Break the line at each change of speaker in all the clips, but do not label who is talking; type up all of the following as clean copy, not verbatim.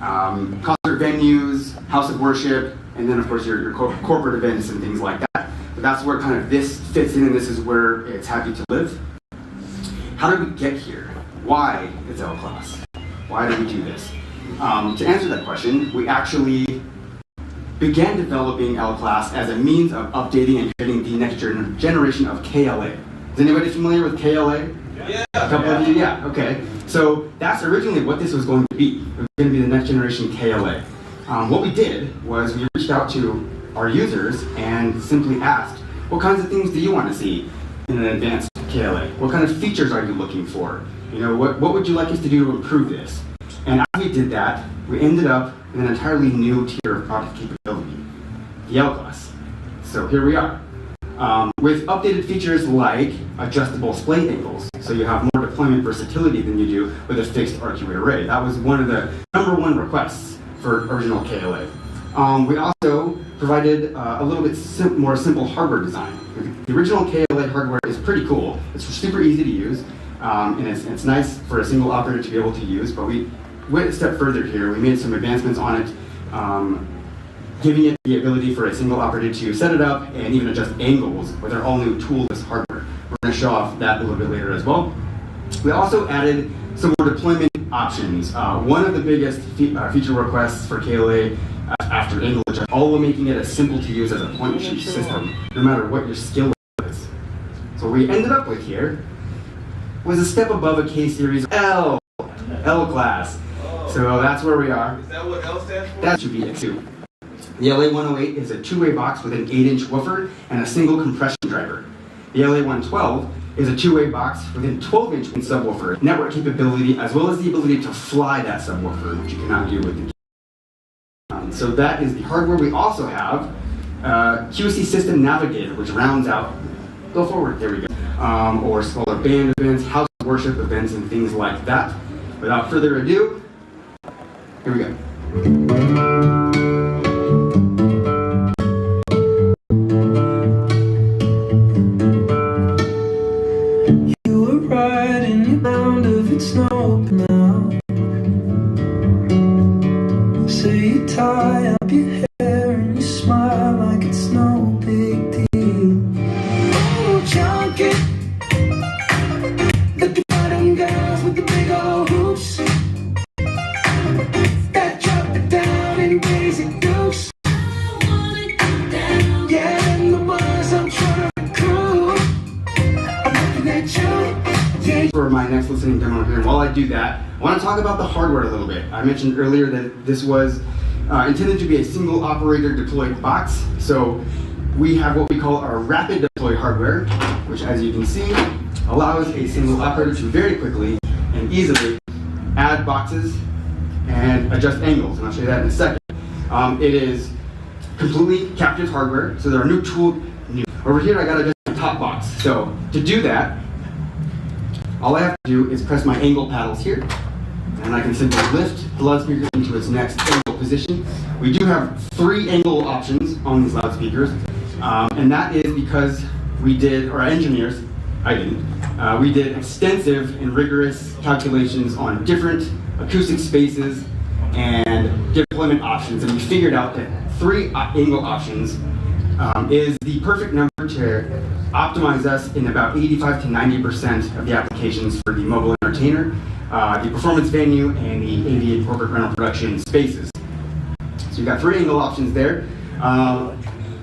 concert venues, house of worship, and then of course your corporate events and things like that. But that's where kind of this fits in, and this is where it's happy to live. How did we get here? Why is L class? Why do we do this? To answer that question, we actually began developing L class as a means of updating and creating the next generation of KLA. Is anybody familiar with KLA?
Yeah.
A couple of you? Yeah, okay. So that's originally what this was going to be. It was going to be the next generation KLA. What we did was we reached out to our users and simply asked, what kinds of things do you want to see in an advanced KLA? What kind of features are you looking for? You know, what would you like us to do to improve this? And as we did that, we ended up in an entirely new tier of product capability, the L class. So here we are. With updated features like adjustable display angles, so you have more deployment versatility than you do with a fixed RQA array. That was one of the #1 requests for original KLA. We also provided a little bit more simple hardware design. The original KLA hardware is pretty cool. It's super easy to use, and it's nice for a single operator to be able to use, but we went a step further here. We made some advancements on it, giving it the ability for a single operator to set it up and even adjust angles with our all new toolless hardware. We're going to show off that a little bit later as well. We also added some more deployment options. One of the biggest feature requests for KLA after angle adjust, all while making it as simple to use as a point and shoot system, no matter what your skill is. So what we ended up with here was a step above a K series L class. So that's where we are.
Is that what L stands for?
That should be it too. The LA108 is a two-way box with an 8-inch woofer and a single compression driver. The LA112 is a two-way box with a 12-inch subwoofer, network capability, as well as the ability to fly that subwoofer, which you cannot do with the so that is the hardware. We also have QSC System Navigator, which rounds out, go forward, there we go, or smaller band events, house worship events, and things like that. Without further ado, here we go.
You were right and you're bound if it's not open now. So you tie up your hair and you smile like it's no big deal. Oh, junkie, looking for them girls with the big old hoops that drop it down and raise it goose. I wanna get down. Yeah, and the ones I'm trying to recruit, I'm looking at you. Yeah.
For my next listening demo here, and while I do that, I want to talk about the hardware a little bit. I mentioned earlier that this was intended to be a single operator deployed box. So we have what we call our rapid deploy hardware, which as you can see, allows a single operator to very quickly and easily add boxes and adjust angles, and I'll show you that in a second. It is completely captive hardware, so there are over here I got to adjust my top box. So to do that, all I have to do is press my angle paddles here, and I can simply lift the loudspeaker into its next angle position. We do have 3 angle options on these loudspeakers, and that is because we did, or our engineers, I didn't, we did extensive and rigorous calculations on different acoustic spaces and deployment options, and we figured out that 3 angle options is the perfect number to optimize us in about 85 to 90% of the applications for the mobile entertainer, the performance venue, and the AV corporate rental production spaces. So you've got 3 angle options there.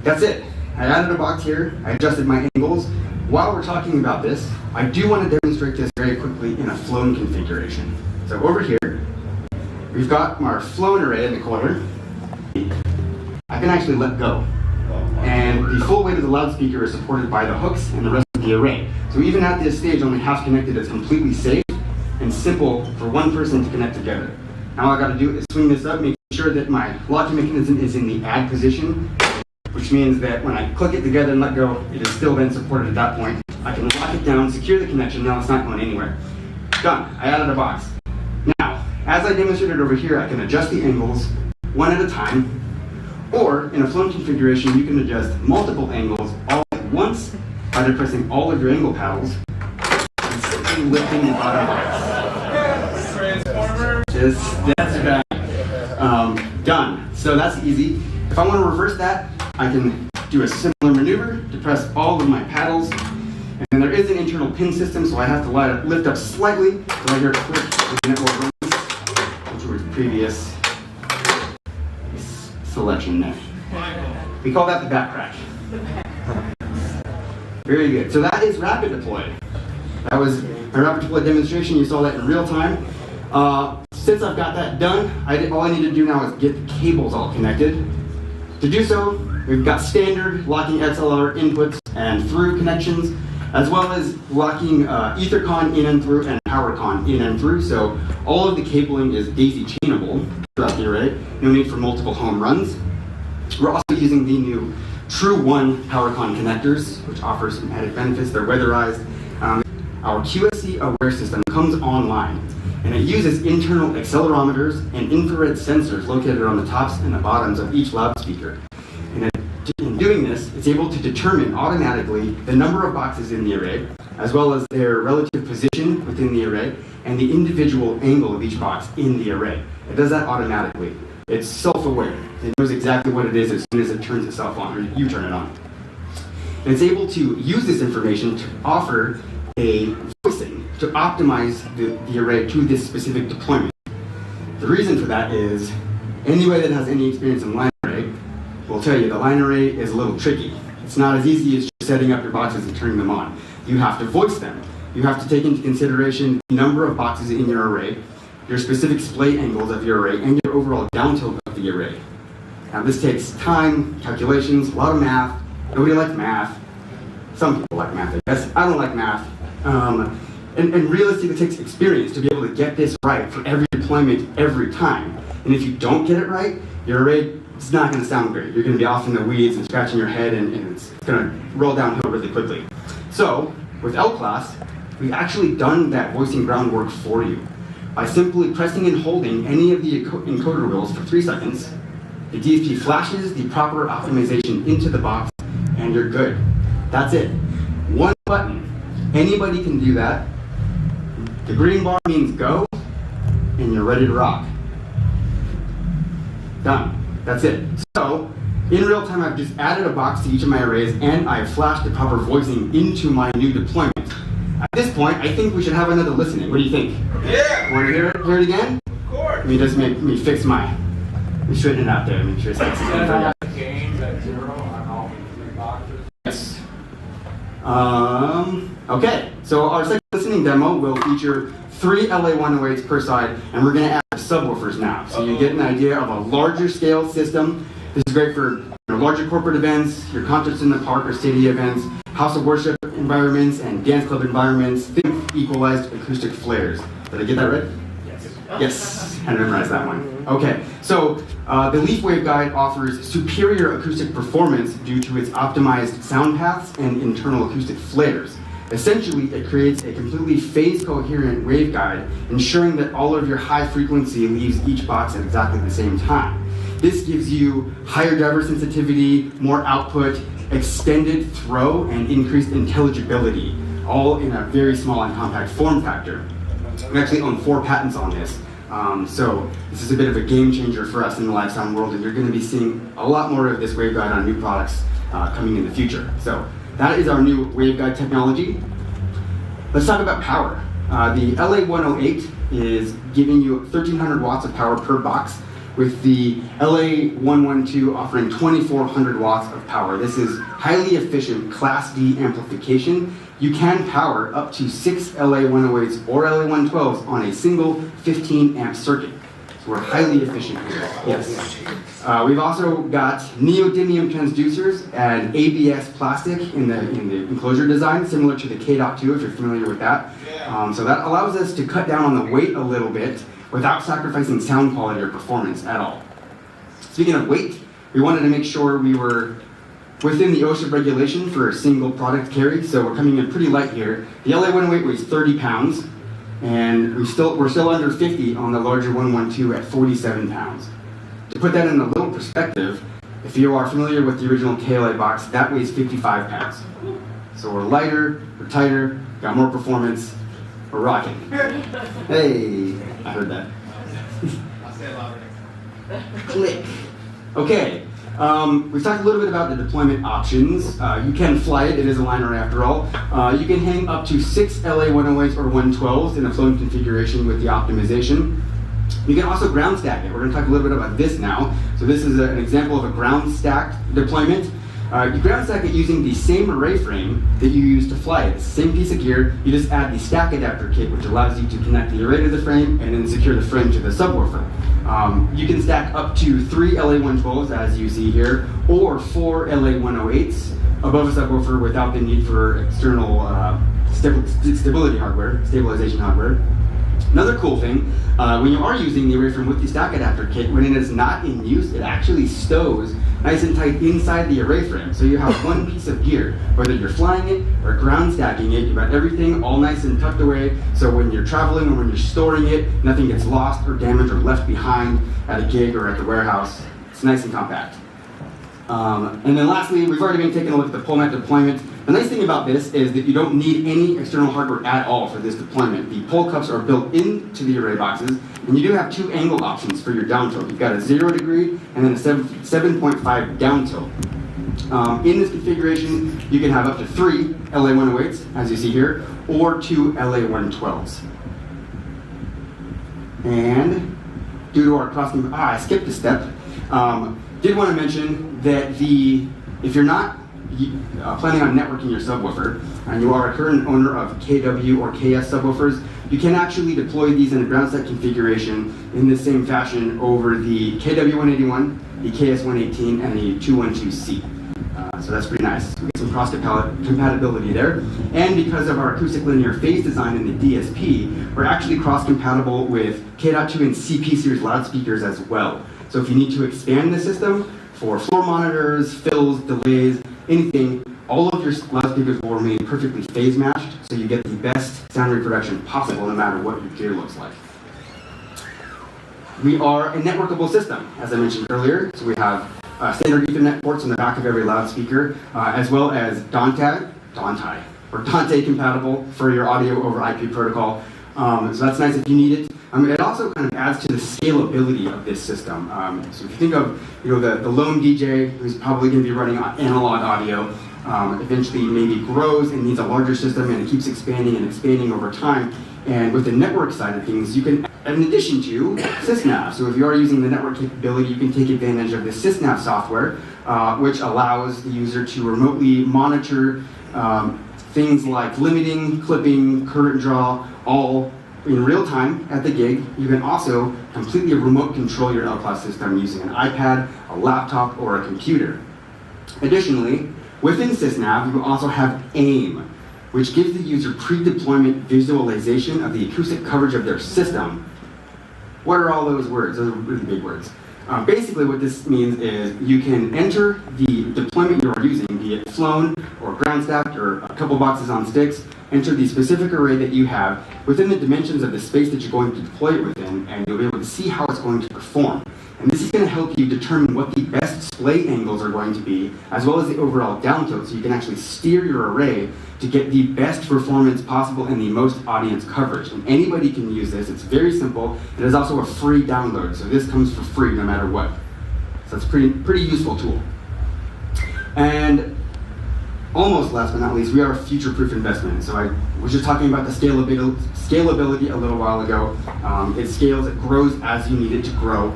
That's it. I added a box here. I adjusted my angles. While we're talking about this, I do want to demonstrate this very quickly in a flown configuration. So over here, we've got our flown array in the corner. I can actually let go. And the full weight of the loudspeaker is supported by the hooks and the rest of the array. So even at this stage, only half connected, it's completely safe and simple for one person to connect together. Now all I got to do is swing this up, make sure that my locking mechanism is in the add position, which means that when I click it together and let go, it is still then supported at that point. I can lock it down, secure the connection, now it's not going anywhere. Done, I added a box. Now, as I demonstrated over here, I can adjust the angles one at a time, or in a flown configuration, you can adjust multiple angles all at once by depressing all of your angle paddles and simply lifting the bottom box.
Transformer.
That's right. Done. So that's easy. If I want to reverse that, I can do a similar maneuver to press all of my paddles. And then there is an internal pin system, so I have to lift up slightly till I hear a click and it will release, which was the previous selection there. We call that the back crash. Very good. So that is rapid deploy. That was my rapid deploy demonstration. You saw that in real time. Since I've got that done, all I need to do now is get the cables all connected. To do so, we've got standard locking XLR inputs and through connections, as well as locking EtherCon in and through and PowerCon in and through. So all of the cabling is daisy chainable throughout the array. No need for multiple home runs. We're also using the new True One PowerCon connectors, which offers some added benefits. They're weatherized. Our QSC Aware system comes online, and it uses internal accelerometers and infrared sensors located on the tops and the bottoms of each loudspeaker. And in doing this, it's able to determine automatically the number of boxes in the array, as well as their relative position within the array, and the individual angle of each box in the array. It does that automatically. It's self-aware. It knows exactly what it is as soon as it turns itself on, or you turn it on. And it's able to use this information to offer a voicing to optimize the array to this specific deployment. The reason for that is anybody that has any experience in line array will tell you the line array is a little tricky. It's not as easy as just setting up your boxes and turning them on. You have to voice them. You have to take into consideration the number of boxes in your array, your specific splay angles of your array, and your overall down tilt of the array. Now this takes time, calculations, a lot of math. Nobody likes math. Some people like math, I guess. I don't like math. And realistically, it takes experience to be able to get this right for every deployment every time. And if you don't get it right, your array is not going to sound great. You're going to be off in the weeds and scratching your head, and it's going to roll downhill really quickly. So with L-Class, we've actually done that voicing groundwork for you. By simply pressing and holding any of the encoder wheels for 3 seconds, the DSP flashes the proper optimization into the box, and you're good. That's it. One button. Anybody can do that. The green bar means go, and you're ready to rock. Done. That's it. So, in real time, I've just added a box to each of my arrays, and I've flashed the proper voicing into my new deployment. At this point, I think we should have another listening. What do you think?
Yeah!
Want to hear it again?
Of course!
Let me just make me fix my, let me straighten it out there, make sure it's nice and for you.
Gains at 0 on all 3 boxes.
Yes. Okay, so our second listening demo will feature 3 LA108s per side, and we're going to add subwoofers now. So you get an idea of a larger scale system. This is great for larger corporate events, your concerts in the park or stadia events, house of worship environments, and dance club environments. Think equalized acoustic flares. Did I get that right? Yes, I memorized that one. Okay, so the Leaf waveguide offers superior acoustic performance due to its optimized sound paths and internal acoustic flares. Essentially, it creates a completely phase-coherent waveguide, ensuring that all of your high frequency leaves each box at exactly the same time. This gives you higher driver sensitivity, more output, extended throw, and increased intelligibility, all in a very small and compact form factor. We actually own 4 patents on this. So this is a bit of a game changer for us in the live sound world, and you're going to be seeing a lot more of this waveguide on new products coming in the future. So that is our new waveguide technology. Let's talk about power. The LA108 is giving you 1,300 watts of power per box, with the LA112 offering 2,400 watts of power. This is highly efficient Class D amplification. You can power up to 6 LA108s or LA112s on a single 15 amp circuit. So we're highly efficient here. Yes. We've also got neodymium transducers and ABS plastic in the enclosure design, similar to the K.2 if you're familiar with that. So that allows us to cut down on the weight a little bit without sacrificing sound quality or performance at all. Speaking of weight, we wanted to make sure we were within the OSHA regulation for a single product carry, so we're coming in pretty light here. The LA108 weighs 30 pounds, and we're still under 50 on the larger 112 at 47 pounds. To put that in a little perspective, if you are familiar with the original KLA box, that weighs 55 pounds. So we're lighter, we're tighter, got more performance, we're rocking. Hey, I heard that.
I'll say it louder
Click. Okay. We've talked a little bit about the deployment options. You can fly it is a liner after all. You can hang up to 6 LA 108s or 112s in a flown configuration with the optimization. You can also ground stack it. We're going to talk a little bit about this now. So this is an example of a ground stacked deployment. You ground stack it using the same array frame that you use to fly it. It's the same piece of gear. You just add the stack adapter kit, which allows you to connect the array to the frame and then secure the frame to the subwoofer. You can stack up to 3 LA 112s, as you see here, or 4 LA 108s above a subwoofer without the need for external stabilization hardware. Another cool thing, when you are using the array frame with the stack adapter kit, when it is not in use, it actually stows nice and tight inside the array frame. So you have one piece of gear, whether you're flying it or ground stacking it, you've got everything all nice and tucked away, so when you're traveling or when you're storing it, nothing gets lost or damaged or left behind at a gig or at the warehouse. It's nice and compact. And then lastly, we've already been taking a look at the pole mat deployment. The nice thing about this is that you don't need any external hardware at all for this deployment. The pole cups are built into the array boxes, and you do have 2 angle options for your down tilt. You've got a 0 degree and then a 7.5 down tilt. In this configuration, you can have up to 3 LA 108s, as you see here, or 2 LA 112s. And due to our cross, I skipped a step. Did want to mention that if you're not planning on networking your subwoofer, and you are a current owner of KW or KS subwoofers, you can actually deploy these in a ground set configuration in the same fashion over the KW181, the KS118, and the 212C. So that's pretty nice. We get some cross compatibility there. And because of our acoustic linear phase design in the DSP, we're actually cross compatible with K.2 and CP series loudspeakers as well. So if you need to expand the system for floor monitors, fills, delays, anything, all of your loudspeakers will remain perfectly phase matched, so you get the best sound reproduction possible no matter what your gear looks like. We are a networkable system, as I mentioned earlier. So we have standard Ethernet ports on the back of every loudspeaker, as well as Dante compatible for your audio over IP protocol. So that's nice if you need it. It also kind of adds to the scalability of this system. So if you think of the lone DJ who's probably going to be running on analog audio, eventually maybe grows and needs a larger system, and it keeps expanding and expanding over time. And with the network side of things, you can, in addition to SysNav, so if you are using the network capability, you can take advantage of the SysNav software, which allows the user to remotely monitor things like limiting, clipping, current draw, all in real time at the gig. You can also completely remote control your L-Class system using an iPad, a laptop, or a computer. Additionally, within SysNav, you also have AIM, which gives the user pre-deployment visualization of the acoustic coverage of their system. What are all those words? Those are really big words. Basically what this means is you can enter the deployment you are using, be it flown or ground stacked or a couple boxes on sticks, enter the specific array that you have within the dimensions of the space that you're going to deploy it within, and you'll be able to see how it's going to perform. And this is going to help you determine what the best display angles are going to be, as well as the overall down tilt, so you can actually steer your array to get the best performance possible and the most audience coverage. And anybody can use this. It's very simple. It is also a free download, so this comes for free no matter what. So it's a pretty useful tool. And almost last but not least, we are a future-proof investment. So I was just talking about the scalability a little while ago. It scales, it grows as you need it to grow.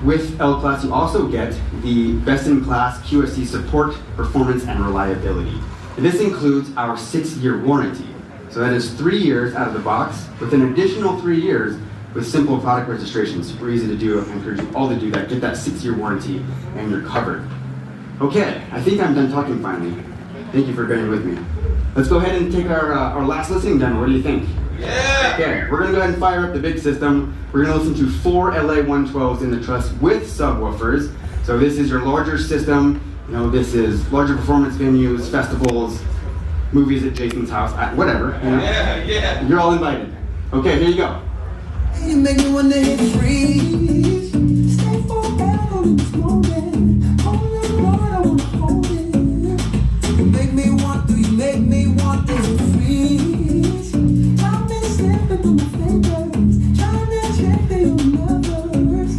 With L-Class, you also get the best-in-class QSC support, performance, and reliability. And this includes our 6-year warranty. So that is 3 years out of the box, with an additional 3 years with simple product registration. Super easy to do. I encourage you all to do that. Get that 6-year warranty, and you're covered. Okay, I think I'm done talking finally. Thank you for bearing with me. Let's go ahead and take our last listening demo. What do you think?
Yeah!
Okay, we're going to go ahead and fire up the big system. We're going to listen to 4 LA 112s in the truss with subwoofers. So this is your larger system. This is larger performance venues, festivals, movies at Jason's house, whatever.
Yeah.
You're all invited. Okay, here you go.
You make me wanna hit freeze. Stay forever in this moment. Oh Lord, I wanna hold it. You make me want to freeze. Time is slipping through my fingers. Trying to check the universe.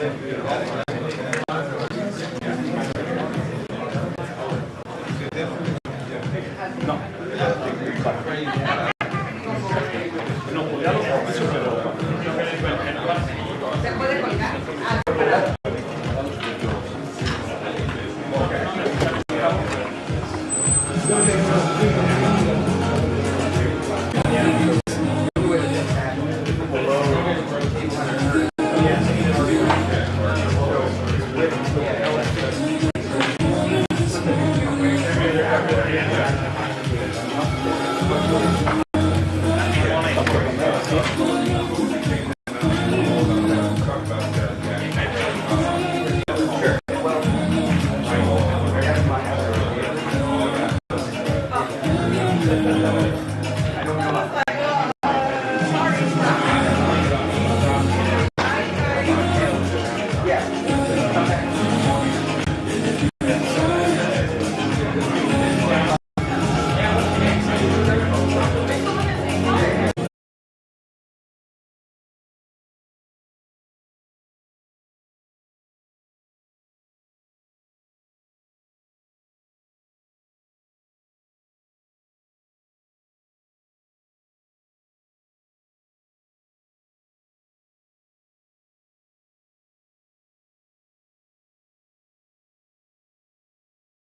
it.